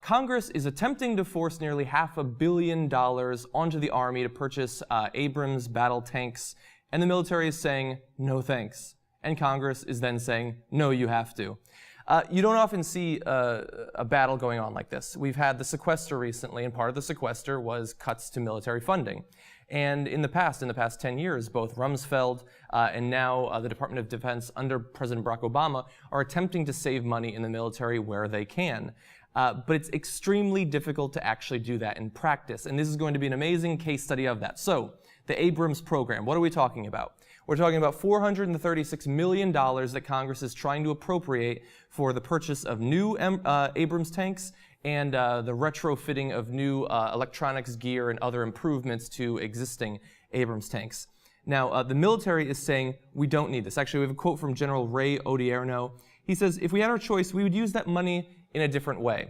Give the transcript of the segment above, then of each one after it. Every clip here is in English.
Congress is attempting to force nearly $500 million onto the Army to purchase Abrams battle tanks, and the military is saying, no thanks. And Congress is then saying, no, you have to. You don't often see a battle going on like this. We've had the sequester recently, and part of the sequester was cuts to military funding. And in the past 10 years, both Rumsfeld and now the Department of Defense under President Barack Obama are attempting to save money in the military where they can. But it's extremely difficult to actually do that in practice. And this is going to be an amazing case study of that. So, the Abrams program, what are we talking about? We're talking about $436 million that Congress is trying to appropriate for the purchase of new Abrams tanks and the retrofitting of new electronics gear and other improvements to existing Abrams tanks. Now, the military is saying, we don't need this. Actually, we have a quote from General Ray Odierno. He says, if we had our choice, we would use that money in a different way.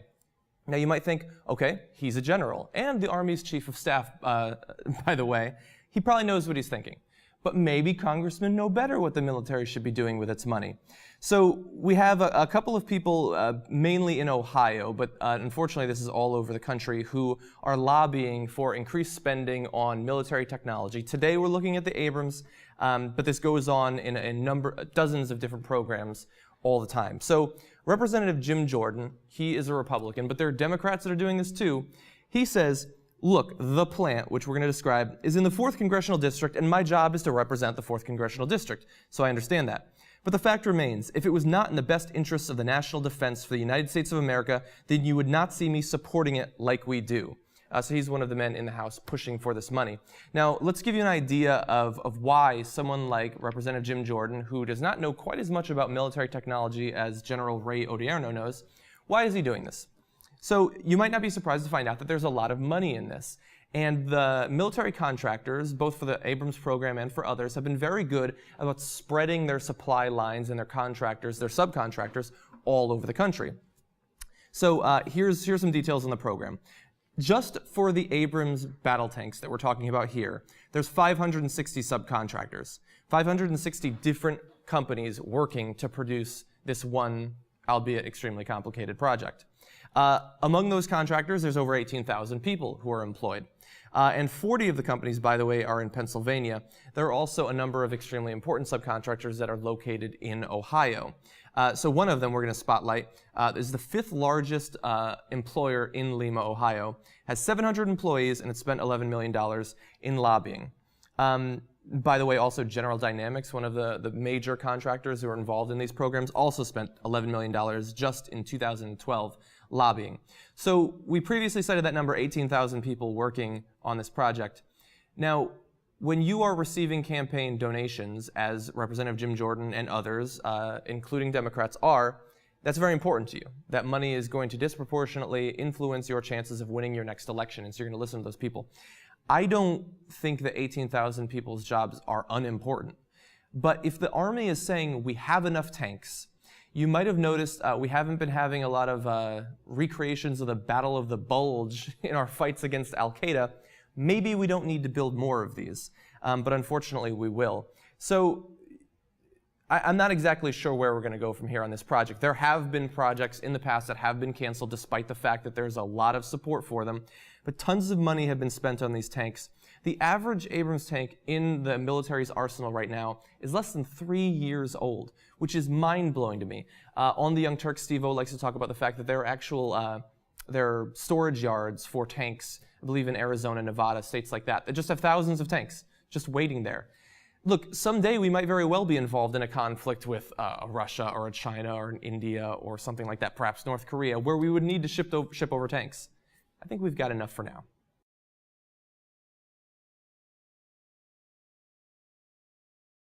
Now, you might think, okay, he's a general, and the Army's chief of staff, by the way. He probably knows what he's thinking. But maybe congressmen know better what the military should be doing with its money. So we have a couple of people, mainly in Ohio, but unfortunately this is all over the country, who are lobbying for increased spending on military technology. Today we're looking at the Abrams, but this goes on in dozens of different programs all the time. So Representative Jim Jordan, he is a Republican, but there are Democrats that are doing this too. He says, look, the plant, which we're going to describe, is in the 4th Congressional District, and my job is to represent the 4th Congressional District, so I understand that. But the fact remains, if it was not in the best interests of the national defense for the United States of America, then you would not see me supporting it like we do. So he's one of the men in the House pushing for this money. Now, let's give you an idea of why someone like Representative Jim Jordan, who does not know quite as much about military technology as General Ray Odierno knows, why is he doing this? So you might not be surprised to find out that there's a lot of money in this. And the military contractors, both for the Abrams program and for others, have been very good about spreading their supply lines and their contractors, their subcontractors, all over the country. So here's some details on the program. Just for the Abrams battle tanks that we're talking about here, there's 560 subcontractors, 560 different companies working to produce this one, albeit extremely complicated project. Among those contractors, there's over 18,000 people who are employed. And 40 of the companies, by the way, are in Pennsylvania. There are also a number of extremely important subcontractors that are located in Ohio. So one of them we're going to spotlight is the 5th largest employer in Lima, Ohio. Has 700 employees, and it spent $11 million in lobbying. By the way, also General Dynamics, one of the major contractors who are involved in these programs, also spent $11 million just in 2012 lobbying. So we previously cited that number, 18,000 people working on this project. Now, when you are receiving campaign donations, as Representative Jim Jordan and others, including Democrats, are, that's very important to you. That money is going to disproportionately influence your chances of winning your next election, and so you're going to listen to those people. I don't think that 18,000 people's jobs are unimportant. But if the Army is saying we have enough tanks, you might have noticed we haven't been having a lot of recreations of the Battle of the Bulge in our fights against Al-Qaeda. Maybe we don't need to build more of these, but unfortunately we will. So I'm not exactly sure where we're going to go from here on this project. There have been projects in the past that have been canceled despite the fact that there's a lot of support for them, but tons of money have been spent on these tanks. The average Abrams tank in the military's arsenal right now is less than 3 years old, which is mind-blowing to me. On the Young Turks, Steve-O likes to talk about the fact that there are actual there are storage yards for tanks, I believe in Arizona, Nevada, states like that just have thousands of tanks just waiting there. Look, someday we might very well be involved in a conflict with a Russia or a China or an India or something like that, perhaps North Korea, where we would need to ship over tanks. I think we've got enough for now.